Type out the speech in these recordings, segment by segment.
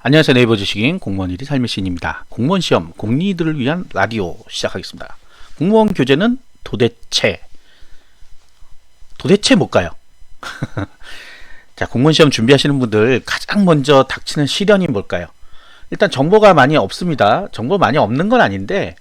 안녕하세요. 네이버 지식인 공무원 1위 삶의 시인입니다. 공무원 시험 공리들을 위한 라디오 시작하겠습니다. 공무원 교재는 도대체 뭘까요? 자, 공무원 시험 준비하시는 분들 가장 먼저 닥치는 시련이 뭘까요? 일단 정보가 많이 없습니다. 정보 많이 없는 건 아닌데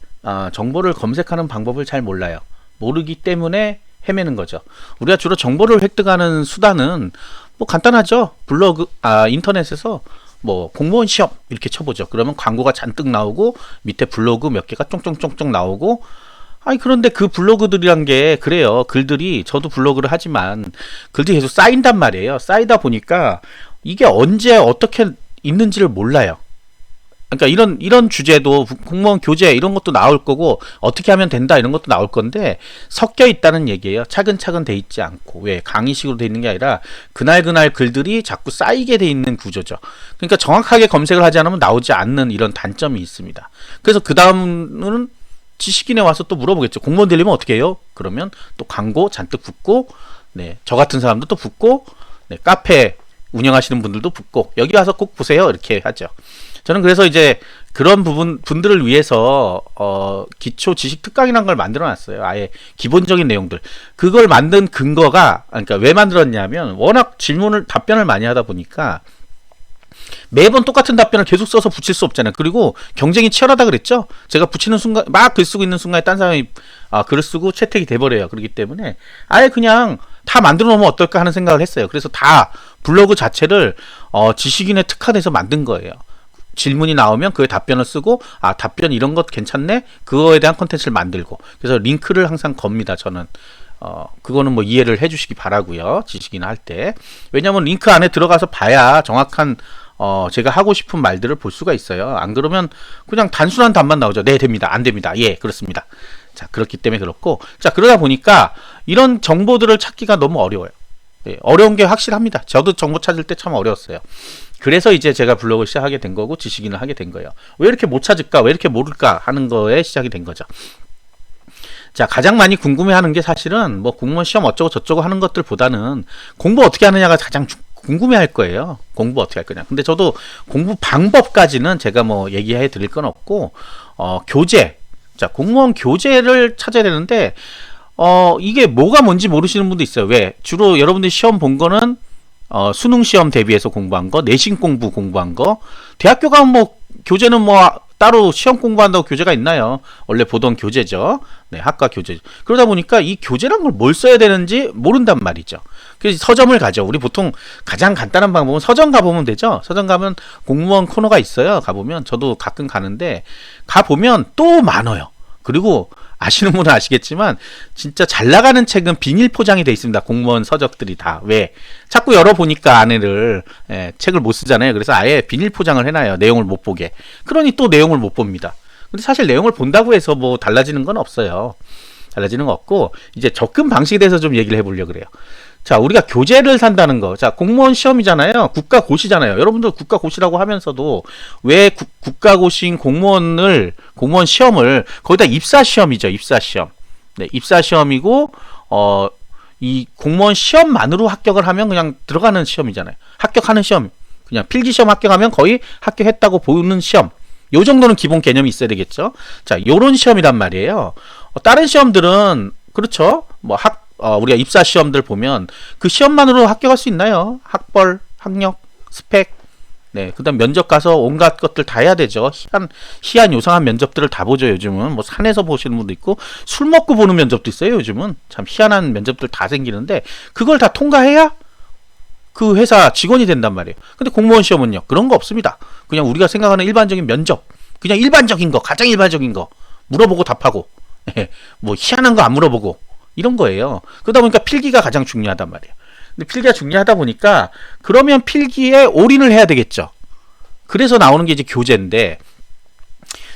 정보를 검색하는 방법을 잘 몰라요. 모르기 때문에 헤매는 거죠. 우리가 주로 정보를 획득하는 수단은 뭐 간단하죠. 블로그, 인터넷에서 뭐 공무원 시험 이렇게 쳐보죠. 그러면 광고가 잔뜩 나오고 밑에 블로그 몇 개가 쫑쫑쫑쫑 나오고, 그런데 그 블로그들이란 게 그래요. 글들이, 저도 블로그를 하지만 글들이 계속 쌓인단 말이에요. 쌓이다 보니까 이게 언제 어떻게 있는지를 몰라요. 그러니까 이런 주제도 공무원 교재 이런 것도 나올 거고 어떻게 하면 된다 이런 것도 나올 건데 섞여 있다는 얘기예요. 차근차근 돼 있지 않고. 왜? 강의식으로 돼 있는 게 아니라 그날 글들이 자꾸 쌓이게 돼 있는 구조죠. 그러니까 정확하게 검색을 하지 않으면 나오지 않는 이런 단점이 있습니다. 그래서 그 다음은 지식인에 와서 또 물어보겠죠. 공무원 되려면 어떻게 해요? 그러면 또 광고 잔뜩 붙고, 저 같은 사람도 또 붙고, 카페 운영하시는 분들도 붙고, 여기 와서 꼭 보세요 이렇게 하죠. 저는 그래서 이제 그런 분들을 위해서 기초 지식 특강이라는 걸 만들어 놨어요. 아예 기본적인 내용들. 그걸 만든 근거가, 그러니까 왜 만들었냐면 워낙 답변을 많이 하다 보니까 매번 똑같은 답변을 계속 써서 붙일 수 없잖아요. 그리고 경쟁이 치열하다 그랬죠. 제가 붙이는 순간 막 글 쓰고 있는 순간에 딴 사람이 글을 쓰고 채택이 돼버려요. 그렇기 때문에 아예 그냥 다 만들어 놓으면 어떨까 하는 생각을 했어요. 그래서 다 블로그 자체를 지식인에 특화돼서 만든 거예요. 질문이 나오면 그에 답변을 쓰고, 답변 이런 것 괜찮네? 그거에 대한 컨텐츠를 만들고. 그래서 링크를 항상 겁니다, 저는. 그거는 뭐 이해를 해주시기 바라고요, 지식인 할 때. 왜냐면 링크 안에 들어가서 봐야 정확한 제가 하고 싶은 말들을 볼 수가 있어요. 안 그러면 그냥 단순한 답만 나오죠. 네, 됩니다. 안 됩니다. 예, 그렇습니다. 자, 그렇기 때문에 그렇고. 자, 그러다 보니까 이런 정보들을 찾기가 너무 어려워요. 네, 어려운 게 확실합니다. 저도 정보 찾을 때 참 어려웠어요. 그래서 이제 제가 블로그를 시작하게 된 거고 지식인을 하게 된 거예요. 왜 이렇게 못 찾을까? 왜 이렇게 모를까? 하는 거에 시작이 된 거죠. 자, 가장 많이 궁금해하는 게 사실은 뭐 공무원 시험 어쩌고 저쩌고 하는 것들보다는 공부 어떻게 하느냐가 가장 궁금해할 거예요. 공부 어떻게 할 거냐. 근데 저도 공부 방법까지는 제가 뭐 얘기해 드릴 건 없고, 교재. 자, 공무원 교재를 찾아야 되는데 이게 뭐가 뭔지 모르시는 분도 있어요. 왜? 주로 여러분들이 시험 본 거는 수능 시험 대비해서 공부한 거, 내신 공부 공부한 거. 대학교 가면 뭐 교재는 뭐 따로 시험 공부한다고 교재가 있나요? 원래 보던 교재죠. 네, 학과 교재. 그러다 보니까 이 교재란 걸 뭘 써야 되는지 모른단 말이죠. 그래서 서점을 가죠. 우리 보통 가장 간단한 방법은 서점 가보면 되죠. 서점 가면 공무원 코너가 있어요. 가보면 저도 가끔 가는데 가보면 또 많아요. 그리고 아시는 분은 아시겠지만 진짜 잘 나가는 책은 비닐 포장이 돼 있습니다. 공무원 서적들이 다. 왜? 자꾸 열어보니까 안에를 책을 못 쓰잖아요. 그래서 아예 비닐 포장을 해놔요. 내용을 못 보게. 그러니 또 내용을 못 봅니다. 근데 사실 내용을 본다고 해서 뭐 달라지는 건 없어요. 달라지는 거 없고, 이제 접근 방식에 대해서 좀 얘기를 해보려고 그래요. 자, 우리가 교재를 산다는 거. 자, 공무원 시험이잖아요. 국가고시잖아요. 여러분들 국가고시라고 하면서도 왜 국가고시인 공무원 시험을, 거기다 입사시험이죠. 입사시험. 네, 입사시험이고, 이 공무원 시험만으로 합격을 하면 그냥 들어가는 시험이잖아요. 합격하는 시험. 그냥 필기시험 합격하면 거의 합격했다고 보는 시험. 요 정도는 기본 개념이 있어야 되겠죠. 자, 요런 시험이란 말이에요. 다른 시험들은, 그렇죠. 뭐 우리가 입사 시험들 보면 그 시험만으로 합격할 수 있나요? 학벌, 학력, 스펙, 그다음 면접 가서 온갖 것들 다 해야 되죠. 희한 요상한 면접들을 다 보죠. 요즘은 뭐 산에서 보시는 분도 있고 술 먹고 보는 면접도 있어요. 요즘은 참 희한한 면접들 다 생기는데 그걸 다 통과해야 그 회사 직원이 된단 말이에요. 근데 공무원 시험은요, 그런 거 없습니다. 그냥 우리가 생각하는 일반적인 면접, 그냥 일반적인 거, 가장 일반적인 거 물어보고 답하고, 뭐 희한한 거 안 물어보고 이런 거예요. 그러다 보니까 필기가 가장 중요하단 말이에요. 근데 필기가 중요하다 보니까 그러면 필기에 올인을 해야 되겠죠. 그래서 나오는 게 이제 교재인데,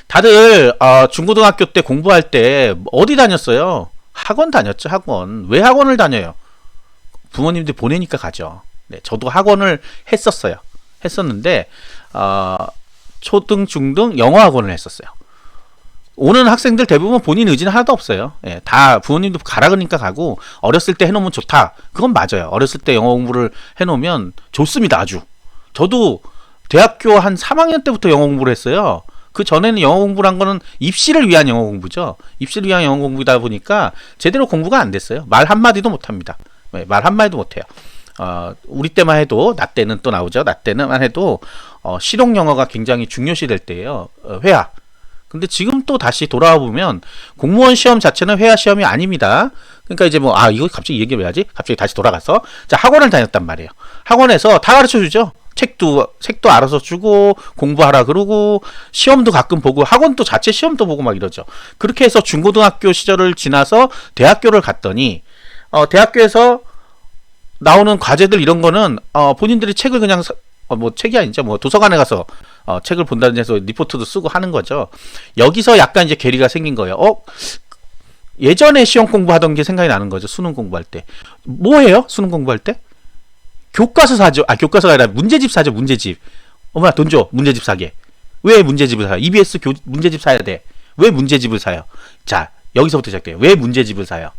다들 중고등학교 때 공부할 때 어디 다녔어요? 학원 다녔죠. 학원. 왜 학원을 다녀요? 부모님들 보내니까 가죠. 네, 저도 학원을 했었는데 초등, 중등 영어 학원을 했었어요. 오는 학생들 대부분 본인 의지는 하나도 없어요. 다 부모님도 가라 그러니까 가고, 어렸을 때 해놓으면 좋다. 그건 맞아요. 어렸을 때 영어 공부를 해놓으면 좋습니다. 아주. 저도 대학교 한 3학년 때부터 영어 공부를 했어요. 그 전에는 영어 공부를 한 거는 입시를 위한 영어 공부죠. 입시를 위한 영어 공부다 보니까 제대로 공부가 안 됐어요. 말 한마디도 못합니다. 말 한마디도 못해요. 우리 때만 해도, 나 때는 또 나오죠. 나 때만 해도 실용 영어가 굉장히 중요시 될 때예요. 회화. 근데 지금 또 다시 돌아와 보면 공무원 시험 자체는 회화 시험이 아닙니다. 그러니까 이제 뭐, 이거 갑자기 얘기 왜 하지? 갑자기 다시 돌아가서. 자, 학원을 다녔단 말이에요. 학원에서 다 가르쳐 주죠. 책도 알아서 주고, 공부하라 그러고, 시험도 가끔 보고, 학원도 자체 시험도 보고 막 이러죠. 그렇게 해서 중고등학교 시절을 지나서 대학교를 갔더니, 대학교에서 나오는 과제들 이런 거는, 본인들이 책을 그냥, 뭐 책이 아니죠. 뭐 도서관에 가서, 책을 본다든지 해서 리포트도 쓰고 하는 거죠. 여기서 약간 이제 괴리가 생긴 거예요. 예전에 시험 공부하던 게 생각이 나는 거죠. 수능 공부할 때. 뭐 해요? 수능 공부할 때? 교과서 사죠. 교과서가 아니라 문제집 사죠. 문제집. 엄마 돈 줘. 문제집 사게. 왜 문제집을 사요? EBS 문제집 사야 돼. 왜 문제집을 사요? 자, 여기서부터 시작돼요. 왜 문제집을 사요?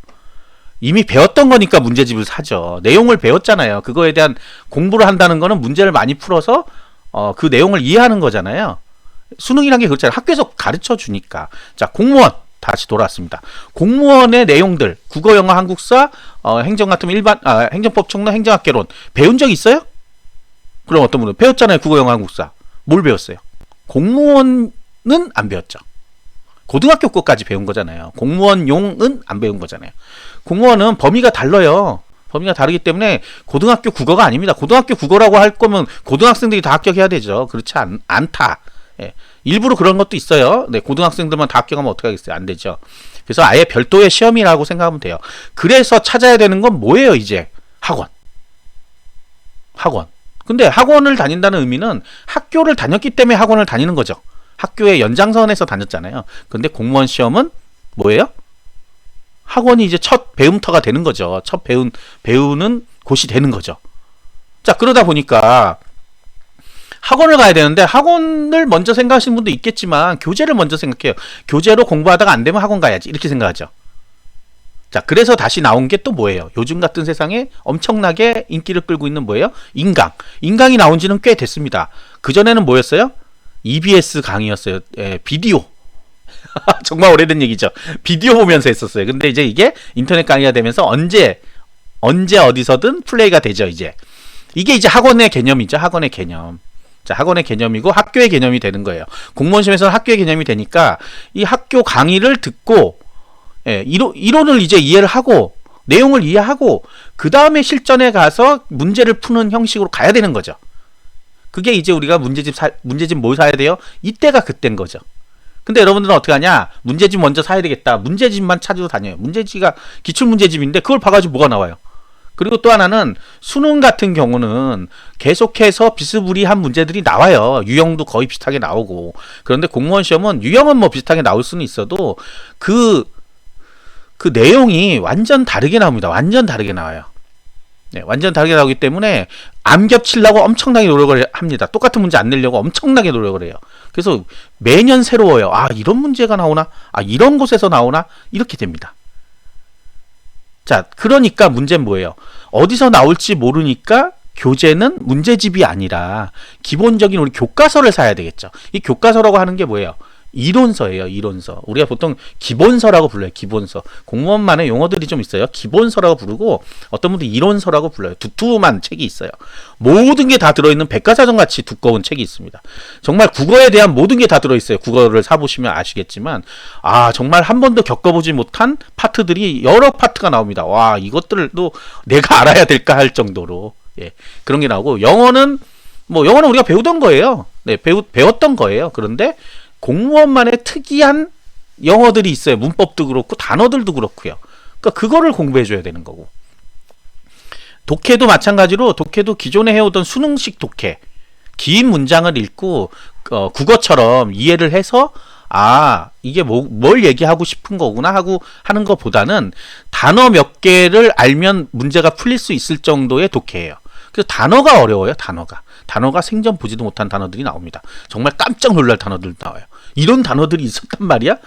이미 배웠던 거니까 문제집을 사죠. 내용을 배웠잖아요. 그거에 대한 공부를 한다는 거는 문제를 많이 풀어서 그 내용을 이해하는 거잖아요. 수능이란 게 그렇잖아요. 학교에서 가르쳐 주니까. 자, 공무원 다시 돌아왔습니다. 공무원의 내용들, 국어, 영어, 한국사, 행정 같으면 행정법, 총론, 행정학개론 배운 적 있어요? 그럼 어떤 분은 배웠잖아요. 국어, 영어, 한국사. 뭘 배웠어요? 공무원은 안 배웠죠. 고등학교 거까지 배운 거잖아요. 공무원용은 안 배운 거잖아요. 공무원은 범위가 달라요. 범위가 다르기 때문에 고등학교 국어가 아닙니다. 고등학교 국어라고 할 거면 고등학생들이 다 합격해야 되죠. 그렇지 않다. 예. 일부러 그런 것도 있어요. 네, 고등학생들만 다 합격하면 어떻게 하겠어요? 안 되죠. 그래서 아예 별도의 시험이라고 생각하면 돼요. 그래서 찾아야 되는 건 뭐예요, 이제? 학원. 근데 학원을 다닌다는 의미는 학교를 다녔기 때문에 학원을 다니는 거죠. 학교의 연장선에서 다녔잖아요. 근데 공무원 시험은 뭐예요? 학원이 이제 첫 배움터가 되는 거죠. 첫 배우는 곳이 되는 거죠. 자, 그러다 보니까 학원을 가야 되는데 학원을 먼저 생각하시는 분도 있겠지만 교재를 먼저 생각해요. 교재로 공부하다가 안 되면 학원 가야지. 이렇게 생각하죠. 자, 그래서 다시 나온 게 또 뭐예요? 요즘 같은 세상에 엄청나게 인기를 끌고 있는 뭐예요? 인강. 인강이 나온 지는 꽤 됐습니다. 그전에는 뭐였어요? EBS 강의였어요. 비디오. 정말 오래된 얘기죠. 비디오 보면서 했었어요. 근데 이제 이게 인터넷 강의가 되면서 언제 어디서든 플레이가 되죠, 이제. 이게 이제 학원의 개념이죠. 학원의 개념. 자, 학원의 개념이고 학교의 개념이 되는 거예요. 공무원 시험에서는 학교의 개념이 되니까 이 학교 강의를 듣고 이론을 이제 이해를 하고 내용을 이해하고 그 다음에 실전에 가서 문제를 푸는 형식으로 가야 되는 거죠. 그게 이제 우리가 문제집 뭘 사야 돼요? 이때가 그때인 거죠. 근데 여러분들은 어떻게 하냐? 문제집 먼저 사야 되겠다. 문제집만 찾으러 다녀요. 문제집가 기출문제집인데 그걸 봐가지고 뭐가 나와요? 그리고 또 하나는 수능 같은 경우는 계속해서 비스무리한 문제들이 나와요. 유형도 거의 비슷하게 나오고. 그런데 공무원 시험은 유형은 뭐 비슷하게 나올 수는 있어도 그 내용이 완전 다르게 나옵니다. 완전 다르게 나와요. 네, 완전 다르게 나오기 때문에 안 겹치려고 엄청나게 노력을 합니다. 똑같은 문제 안 내려고 엄청나게 노력을 해요. 그래서 매년 새로워요. 이런 문제가 나오나? 이런 곳에서 나오나? 이렇게 됩니다. 자, 그러니까 문제는 뭐예요? 어디서 나올지 모르니까 교재는 문제집이 아니라 기본적인 우리 교과서를 사야 되겠죠. 이 교과서라고 하는 게 뭐예요? 이론서예요. 이론서. 우리가 보통 기본서라고 불러요. 기본서. 공무원만의 용어들이 좀 있어요. 기본서라고 부르고 어떤 분들 이론서라고 불러요. 두툼한 책이 있어요. 모든 게 다 들어있는 백과사전 같이 두꺼운 책이 있습니다. 정말 국어에 대한 모든 게 다 들어있어요. 국어를 사보시면 아시겠지만 정말 한 번도 겪어보지 못한 파트들이 여러 파트가 나옵니다. 와, 이것들도 내가 알아야 될까 할 정도로 그런 게 나오고 영어는 우리가 배우던 거예요. 네, 배웠던 거예요. 그런데 공무원만의 특이한 영어들이 있어요. 문법도 그렇고 단어들도 그렇고요. 그러니까 그거를 공부해줘야 되는 거고. 독해도 마찬가지로 독해도 기존에 해오던 수능식 독해. 긴 문장을 읽고 국어처럼 이해를 해서 이게 뭘 얘기하고 싶은 거구나 하고 하는 것보다는 단어 몇 개를 알면 문제가 풀릴 수 있을 정도의 독해예요. 그래서 단어가 어려워요. 단어가 생전 보지도 못한 단어들이 나옵니다. 정말 깜짝 놀랄 단어들 나와요. 이런 단어들이 있었단 말이야?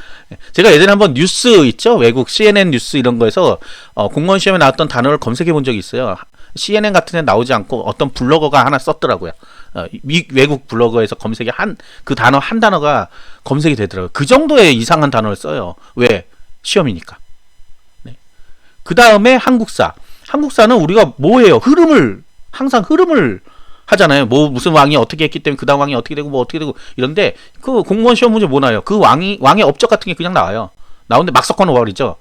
제가 예전에 한번 뉴스 있죠? 외국 CNN 뉴스 이런 거에서 공무원 시험에 나왔던 단어를 검색해 본 적이 있어요. CNN 같은 데 나오지 않고 어떤 블로거가 하나 썼더라고요. 외국 블로거에서 검색이 그 단어 한 단어가 검색이 되더라고요. 그 정도의 이상한 단어를 써요. 왜? 시험이니까. 네. 그 다음에 한국사. 한국사는 우리가 뭐예요? 항상 흐름을 하잖아요. 뭐 무슨 왕이 어떻게 했기 때문에 그 다음 왕이 어떻게 되고 뭐 어떻게 되고 이런데 그 공무원 시험 문제 뭐 나와요? 그 왕의 업적 같은 게 그냥 나와요. 나오는데 막 섞어놓아버리죠.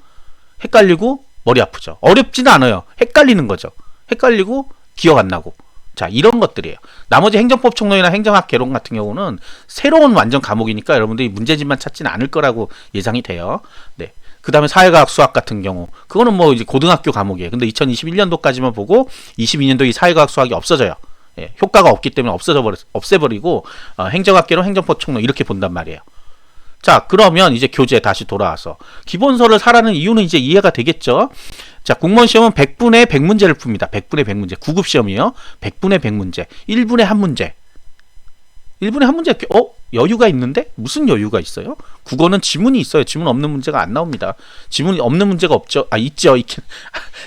헷갈리고 머리 아프죠. 어렵지는 않아요. 헷갈리는 거죠. 헷갈리고 기억 안 나고. 자, 이런 것들이에요. 나머지 행정법 총론이나 행정학 개론 같은 경우는 새로운 완전 과목이니까 여러분들이 문제집만 찾지는 않을 거라고 예상이 돼요. 네. 그 다음에 사회과학 수학 같은 경우 그거는 뭐 이제 고등학교 과목이에요. 근데 2021년도까지만 보고 22년도 이 사회과학 수학이 없어져요. 예, 효과가 없기 때문에 없애버리고 행정학 개론 행정법 총론 이렇게 본단 말이에요. 자, 그러면 이제 교재 다시 돌아와서 기본서를 사라는 이유는 이제 이해가 되겠죠. 자, 공무원 시험은 100분의 100문제를 풉니다. 100분의 100문제. 9급 시험이요. 100분의 100문제. 1분의 1문제. 1분의 1문제. 여유가 있는데? 무슨 여유가 있어요? 국어는 지문이 있어요. 지문 없는 문제가 안 나옵니다. 지문이 없는 문제가 없죠. 있죠.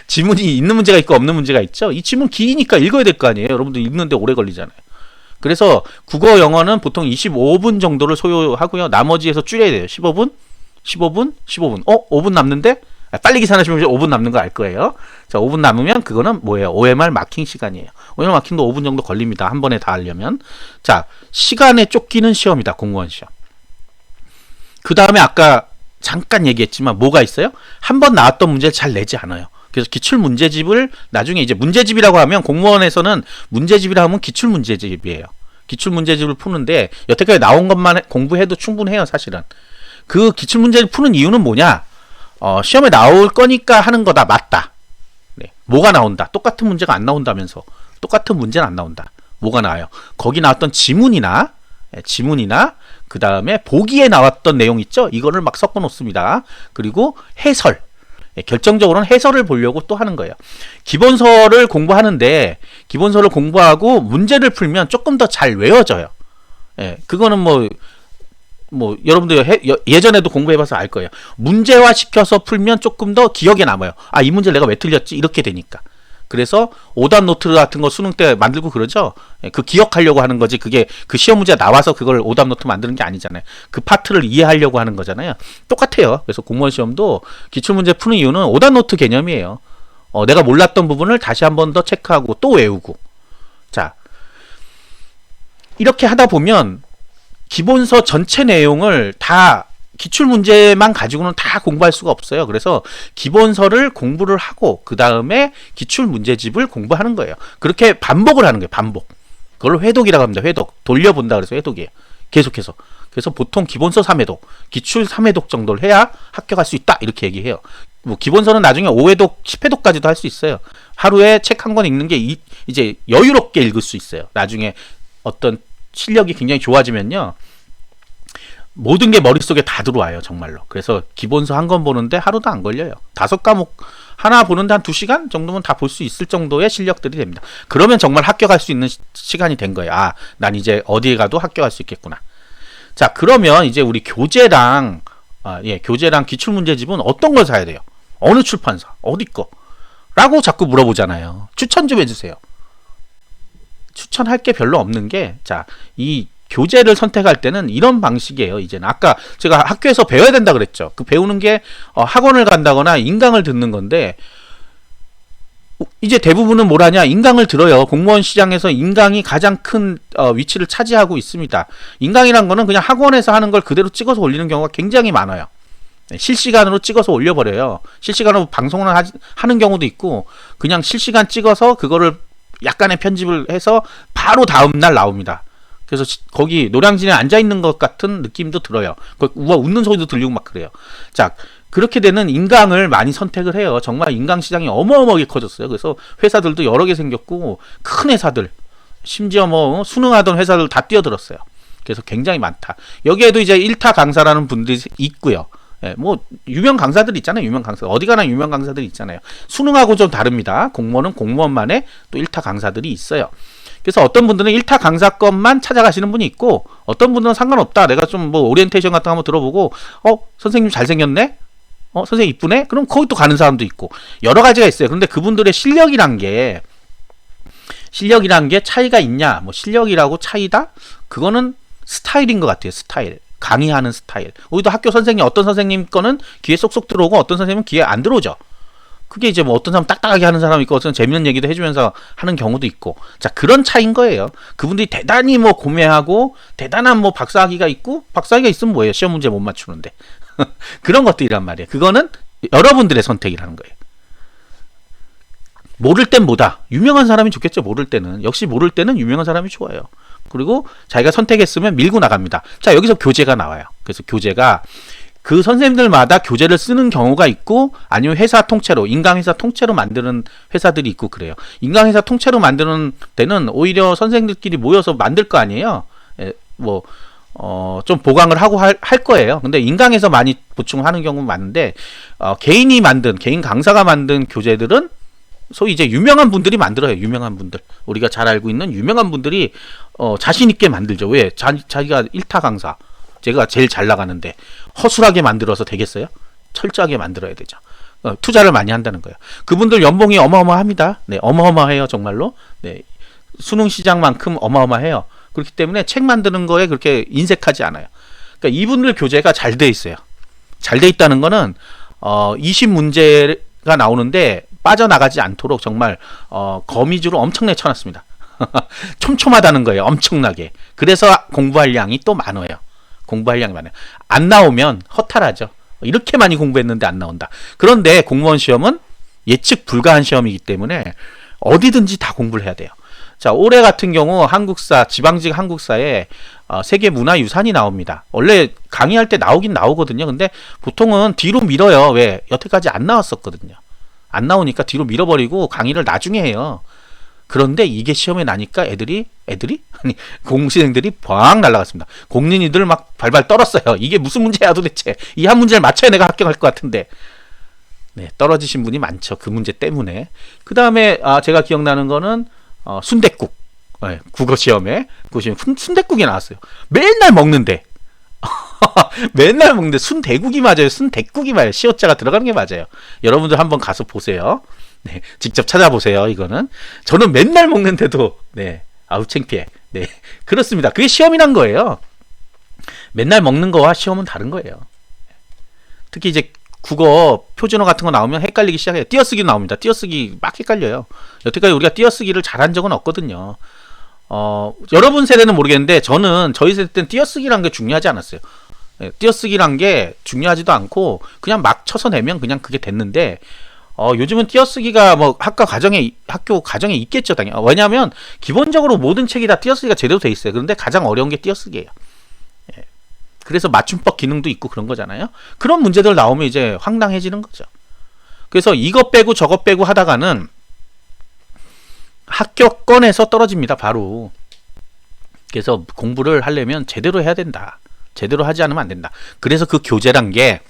지문이 있는 문제가 있고 없는 문제가 있죠. 이 지문 기니까 읽어야 될 거 아니에요. 여러분들 읽는데 오래 걸리잖아요. 그래서 국어 영어는 보통 25분 정도를 소요하고요. 나머지에서 줄여야 돼요. 15분, 15분, 15분. 5분 남는데? 빨리 계산하시면 5분 남는 거 알 거예요. 자, 5분 남으면 그거는 뭐예요? OMR 마킹 시간이에요. OMR 마킹도 5분 정도 걸립니다. 한 번에 다 하려면. 자, 시간에 쫓기는 시험이다. 공무원 시험. 그 다음에 아까 잠깐 얘기했지만 뭐가 있어요? 한 번 나왔던 문제를 잘 내지 않아요. 그래서 기출 문제집을 나중에 이제 문제집이라고 하면 공무원에서는 문제집이라고 하면 기출 문제집이에요. 기출 문제집을 푸는데 여태까지 나온 것만 공부해도 충분해요. 사실은. 그 기출 문제를 푸는 이유는 뭐냐? 시험에 나올 거니까 하는 거다. 맞다. 네. 뭐가 나온다. 똑같은 문제가 안 나온다면서. 똑같은 문제는 안 나온다. 뭐가 나와요? 거기 나왔던 지문이나 그 다음에 보기에 나왔던 내용 있죠? 이거를 막 섞어 놓습니다. 그리고 해설. 결정적으로는 해설을 보려고 또 하는 거예요. 기본서를 공부하는데 기본서를 공부하고 문제를 풀면 조금 더 잘 외워져요. 예, 그거는 뭐 여러분들 예전에도 공부해봐서 알 거예요. 문제화 시켜서 풀면 조금 더 기억에 남아요. 이 문제를 내가 왜 틀렸지? 이렇게 되니까. 그래서 오답 노트 같은 거 수능 때 만들고 그러죠. 그 기억하려고 하는 거지. 그게 그 시험 문제 나와서 그걸 오답 노트 만드는 게 아니잖아요. 그 파트를 이해하려고 하는 거잖아요. 똑같아요. 그래서 공무원 시험도 기출 문제 푸는 이유는 오답 노트 개념이에요. 내가 몰랐던 부분을 다시 한 번 더 체크하고 또 외우고. 자, 이렇게 하다 보면 기본서 전체 내용을 다 기출 문제만 가지고는 다 공부할 수가 없어요. 그래서 기본서를 공부를 하고 그 다음에 기출 문제집을 공부하는 거예요. 그렇게 반복을 하는 거예요. 반복. 그걸 회독이라고 합니다. 회독. 돌려본다 그래서 회독이에요. 계속해서. 그래서 보통 기본서 3회독, 기출 3회독 정도를 해야 합격할 수 있다. 이렇게 얘기해요. 뭐 기본서는 나중에 5회독, 10회독까지도 할 수 있어요. 하루에 책 한 권 읽는 게 이제 여유롭게 읽을 수 있어요. 나중에 어떤 실력이 굉장히 좋아지면요. 모든 게 머릿속에 다 들어와요. 정말로. 그래서 기본서 한 권 보는데 하루도 안 걸려요. 5과목 하나 보는데 한 2시간 정도면 다 볼 수 있을 정도의 실력들이 됩니다. 그러면 정말 합격할 수 있는 시간이 된 거예요. 난 이제 어디에 가도 합격할 수 있겠구나. 자, 그러면 이제 우리 교재랑 기출문제집은 어떤 걸 사야 돼요? 어느 출판사? 어디 거? 라고 자꾸 물어보잖아요. 추천 좀 해주세요. 추천할 게 별로 없는 게, 자, 이 교재를 선택할 때는 이런 방식이에요. 이제는 아까 제가 학교에서 배워야 된다 그랬죠. 그 배우는 게 학원을 간다거나 인강을 듣는 건데 이제 대부분은 뭐라냐? 인강을 들어요. 공무원 시장에서 인강이 가장 큰 위치를 차지하고 있습니다. 인강이란 거는 그냥 학원에서 하는 걸 그대로 찍어서 올리는 경우가 굉장히 많아요. 실시간으로 찍어서 올려버려요. 실시간으로 방송을 하는 경우도 있고 그냥 실시간 찍어서 그거를 약간의 편집을 해서 바로 다음날 나옵니다. 그래서 거기 노량진에 앉아있는 것 같은 느낌도 들어요. 우와 웃는 소리도 들리고 막 그래요. 자, 그렇게 되는 인강을 많이 선택을 해요. 정말 인강 시장이 어마어마하게 커졌어요. 그래서 회사들도 여러 개 생겼고 큰 회사들, 심지어 뭐 수능하던 회사들 다 뛰어들었어요. 그래서 굉장히 많다. 여기에도 이제 1타 강사라는 분들이 있고요. 예, 뭐 유명 강사들 있잖아요. 유명 강사 어디 가나 유명 강사들이 있잖아요. 수능하고 좀 다릅니다. 공무원은 공무원만의 또 1타 강사들이 있어요. 그래서 어떤 분들은 1타 강사권만 찾아가시는 분이 있고 어떤 분들은 상관없다. 내가 좀 뭐 오리엔테이션 같은 거 한번 들어보고 선생님 잘생겼네? 선생님 이쁘네? 그럼 거기 또 가는 사람도 있고 여러 가지가 있어요. 그런데 그분들의 실력이란 게 실력이란 게 차이가 있냐? 뭐 실력이라고 차이다? 그거는 스타일인 것 같아요. 스타일. 강의하는 스타일. 우리도 학교 선생님, 어떤 선생님 거는 귀에 쏙쏙 들어오고 어떤 선생님은 귀에 안 들어오죠. 그게 이제 뭐 어떤 사람 딱딱하게 하는 사람이 있고 어떤 재밌는 얘기도 해주면서 하는 경우도 있고. 자, 그런 차이인 거예요. 그분들이 대단히 뭐 고매하고 대단한 뭐 박사학위가 있고, 박사학위가 있으면 뭐예요? 시험 문제 못 맞추는데. 그런 것들이란 말이에요. 그거는 여러분들의 선택이라는 거예요. 모를 땐 뭐다. 유명한 사람이 좋겠죠. 모를 때는. 역시 모를 때는 유명한 사람이 좋아요. 그리고 자기가 선택했으면 밀고 나갑니다. 자, 여기서 교재가 나와요. 그래서 교재가 그 선생님들마다 교재를 쓰는 경우가 있고, 아니면 회사 통째로, 인강회사 통째로 만드는 회사들이 있고 그래요. 인강회사 통째로 만드는 때는 오히려 선생님들끼리 모여서 만들 거 아니에요. 좀 보강을 하고 할 거예요. 근데 인강에서 많이 보충하는 경우는 많은데, 개인이 만든, 개인 강사가 만든 교재들은 소위 이제 유명한 분들이 만들어요. 유명한 분들. 우리가 잘 알고 있는 유명한 분들이 자신있게 만들죠. 왜? 자기가 1타 강사. 제가 제일 잘 나가는데 허술하게 만들어서 되겠어요? 철저하게 만들어야 되죠. 투자를 많이 한다는 거예요. 그분들 연봉이 어마어마합니다. 네, 어마어마해요. 정말로. 네, 수능 시장만큼 어마어마해요. 그렇기 때문에 책 만드는 거에 그렇게 인색하지 않아요. 그러니까 이분들 교재가 잘 돼 있어요. 잘 돼 있다는 거는 20문제가 나오는데 빠져나가지 않도록 정말 거미줄을 엄청나게 쳐놨습니다. 촘촘하다는 거예요. 엄청나게. 그래서 공부할 양이 또 많아요. 공부할 양이 많아요. 안 나오면 허탈하죠. 이렇게 많이 공부했는데 안 나온다. 그런데 공무원 시험은 예측 불가한 시험이기 때문에 어디든지 다 공부를 해야 돼요. 자, 올해 같은 경우 한국사, 지방직 한국사에 세계 문화유산이 나옵니다. 원래 강의할 때 나오긴 나오거든요. 근데 보통은 뒤로 밀어요. 왜? 여태까지 안 나왔었거든요. 안 나오니까 뒤로 밀어버리고 강의를 나중에 해요. 그런데 이게 시험에 나니까 애들이 아니 공시생들이 벙 날라갔습니다. 공린이들 막 발발 떨었어요. 이게 무슨 문제야 도대체. 이 한 문제를 맞춰야 내가 합격할 것 같은데. 네, 떨어지신 분이 많죠. 그 문제 때문에. 그 다음에 제가 기억나는 거는 순댓국. 네, 국어 시험에 순댓국이 나왔어요. 맨날 먹는데. 맨날 먹는데 순대국이 맞아요. 순댓국이 맞아요. 시어자가 들어가는 게 맞아요. 여러분들 한번 가서 보세요. 네, 직접 찾아보세요. 이거는 저는 맨날 먹는데도 네, 아우 창피해. 네, 그렇습니다. 그게 시험이란 거예요. 맨날 먹는 거와 시험은 다른 거예요. 특히 이제 국어 표준어 같은 거 나오면 헷갈리기 시작해요. 띄어쓰기 나옵니다. 띄어쓰기 막 헷갈려요. 여태까지 우리가 띄어쓰기를 잘한 적은 없거든요. 여러분 세대는 모르겠는데 저희 세대 때는 띄어쓰기란 게 중요하지 않았어요. 네, 띄어쓰기란 게 중요하지도 않고 그냥 막 쳐서 내면 그냥 그게 됐는데 요즘은 띄어쓰기가 뭐 학교 과정에 있겠죠, 당연히. 왜냐하면 기본적으로 모든 책이 다 띄어쓰기가 제대로 돼 있어요. 그런데 가장 어려운 게 띄어쓰기예요. 예. 그래서 맞춤법 기능도 있고 그런 거잖아요. 그런 문제들 나오면 이제 황당해지는 거죠. 그래서 이것 빼고 저것 빼고 하다가는 합격권에서 떨어집니다, 바로. 그래서 공부를 하려면 제대로 해야 된다. 제대로 하지 않으면 안 된다. 그래서 그 교재란 게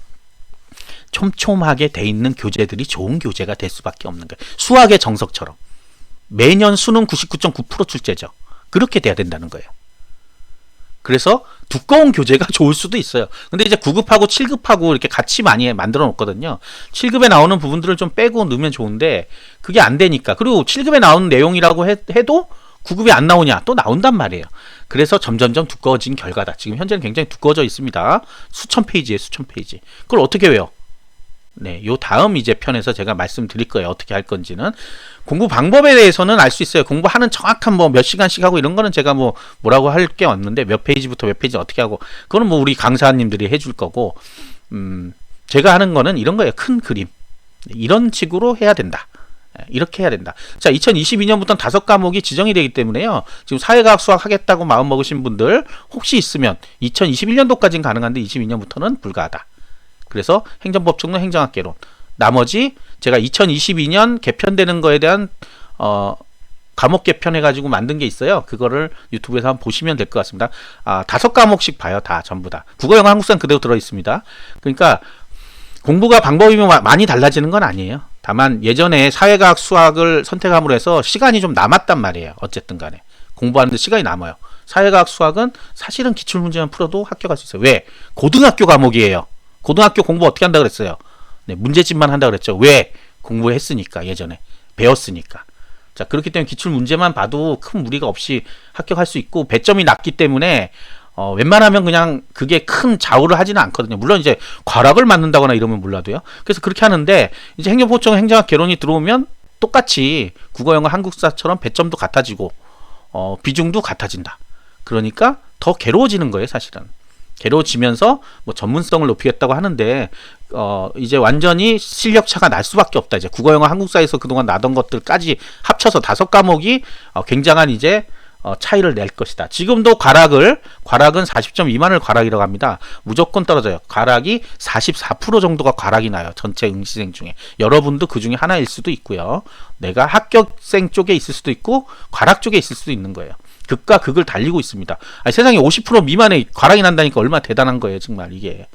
촘촘하게 돼 있는 교재들이 좋은 교재가 될 수밖에 없는 거예요. 수학의 정석처럼. 매년 수능 99.9% 출제죠. 그렇게 돼야 된다는 거예요. 그래서 두꺼운 교재가 좋을 수도 있어요. 근데 이제 9급하고 7급하고 이렇게 같이 많이 만들어 놓거든요. 7급에 나오는 부분들을 좀 빼고 넣으면 좋은데 그게 안 되니까. 그리고 7급에 나오는 내용이라고 해도 9급이 안 나오냐? 또 나온단 말이에요. 그래서 점점점 두꺼워진 결과다. 지금 현재는 굉장히 두꺼워져 있습니다. 수천 페이지에 수천 페이지. 그걸 어떻게 외워? 네, 요 다음 이제 편에서 제가 말씀드릴 거예요. 어떻게 할 건지는. 공부 방법에 대해서는 알 수 있어요. 공부하는 정확한 뭐 몇 시간씩 하고 이런 거는 제가 뭐라고 할 게 없는데 몇 페이지부터 몇 페이지 어떻게 하고 그거는 뭐 우리 강사님들이 해줄 거고 제가 하는 거는 이런 거예요. 큰 그림. 이런 식으로 해야 된다. 이렇게 해야 된다. 자, 2022년부터는 5과목이 지정이 되기 때문에요. 지금 사회과학 수학 하겠다고 마음 먹으신 분들 혹시 있으면 2021년도까지는 가능한데 22년부터는 불가하다. 그래서 행정법칙론, 행정학개론. 나머지 제가 2022년 개편되는 거에 대한 과목 개편해가지고 만든 게 있어요. 그거를 유튜브에서 한번 보시면 될 것 같습니다. 5과목씩 봐요. 다 전부 다. 국어, 영어, 한국사는 그대로 들어 있습니다. 그러니까 공부가 방법이 많이 달라지는 건 아니에요. 다만 예전에 사회과학 수학을 선택함으로 해서 시간이 좀 남았단 말이에요. 어쨌든 간에. 공부하는데 시간이 남아요. 사회과학 수학은 사실은 기출문제만 풀어도 합격할 수 있어요. 왜? 고등학교 과목이에요. 고등학교 공부 어떻게 한다 그랬어요? 네, 문제집만 한다 그랬죠. 왜? 공부했으니까, 예전에. 배웠으니까. 자, 그렇기 때문에 기출 문제만 봐도 큰 무리가 없이 합격할 수 있고, 배점이 낮기 때문에 웬만하면 그냥 그게 큰 좌우를 하지는 않거든요. 물론 이제 과락을 맞는다거나 이러면 몰라도요. 그래서 그렇게 하는데, 이제 행정포청 행정학 개론이 들어오면 똑같이 국어, 영어, 한국사처럼 배점도 같아지고 비중도 같아진다. 그러니까 더 괴로워지는 거예요, 사실은. 괴로워지면서 뭐 전문성을 높이겠다고 하는데 이제 완전히 실력 차가 날 수밖에 없다. 이제 국어, 영어, 한국사에서 그동안 나던 것들까지 합쳐서 5과목이 굉장한 이제 차이를 낼 것이다. 지금도 과락은 40점 미만을 과락이라고 합니다. 무조건 떨어져요. 과락이 44% 정도가 과락이 나요. 전체 응시생 중에. 여러분도 그 중에 하나일 수도 있고요. 내가 합격생 쪽에 있을 수도 있고 과락 쪽에 있을 수도 있는 거예요. 극과 극을 달리고 있습니다. 아니, 세상에 50% 미만의 과락이 난다니까 얼마나 대단한 거예요. 정말 이게.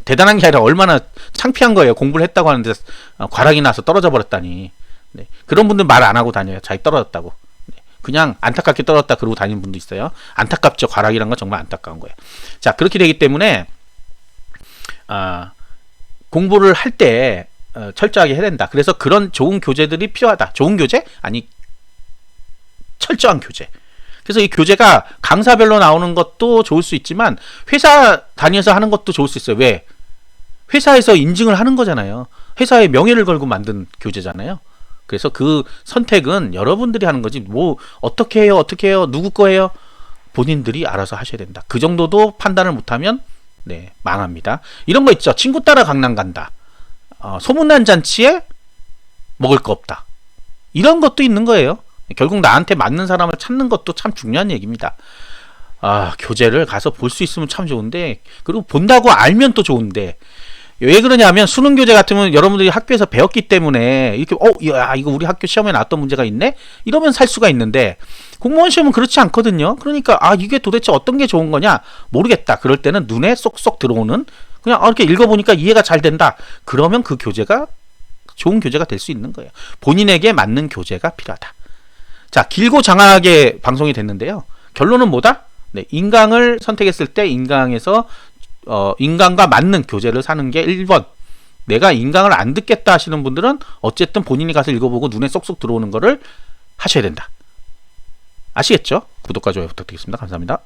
대단한 게 아니라 얼마나 창피한 거예요. 공부를 했다고 하는데 과락이 나서 떨어져 버렸다니. 네. 그런 분들 말 안 하고 다녀요. 자기 떨어졌다고. 그냥 안타깝게 떨어졌다 그러고 다니는 분도 있어요. 안타깝죠. 과락이란 건 정말 안타까운 거예요. 자, 그렇게 되기 때문에 공부를 할 때 철저하게 해야 된다. 그래서 그런 좋은 교재들이 필요하다. 좋은 교재? 아니, 철저한 교재. 그래서 이 교재가 강사별로 나오는 것도 좋을 수 있지만 회사 다녀서 하는 것도 좋을 수 있어요. 왜? 회사에서 인증을 하는 거잖아요. 회사의 명예를 걸고 만든 교재잖아요. 그래서 그 선택은 여러분들이 하는 거지. 뭐 어떻게 해요? 누구 거예요? 본인들이 알아서 하셔야 된다. 그 정도도 판단을 못하면 망합니다. 이런 거 있죠. 친구 따라 강남 간다. 소문난 잔치에 먹을 거 없다. 이런 것도 있는 거예요. 결국 나한테 맞는 사람을 찾는 것도 참 중요한 얘기입니다. 교재를 가서 볼 수 있으면 참 좋은데, 그리고 본다고 알면 또 좋은데, 왜 그러냐면 수능 교재 같으면 여러분들이 학교에서 배웠기 때문에 이렇게 이거 우리 학교 시험에 나왔던 문제가 있네? 이러면 살 수가 있는데, 공무원 시험은 그렇지 않거든요. 그러니까 이게 도대체 어떤 게 좋은 거냐 모르겠다. 그럴 때는 눈에 쏙쏙 들어오는, 그냥 이렇게 읽어보니까 이해가 잘 된다. 그러면 그 교재가 좋은 교재가 될 수 있는 거예요. 본인에게 맞는 교재가 필요하다. 자, 길고 장황하게 방송이 됐는데요. 결론은 뭐다? 인강을 선택했을 때 인강에서 인강과 맞는 교재를 사는 게 1번. 내가 인강을 안 듣겠다 하시는 분들은 어쨌든 본인이 가서 읽어보고 눈에 쏙쏙 들어오는 거를 하셔야 된다. 아시겠죠? 구독과 좋아요 부탁드리겠습니다. 감사합니다.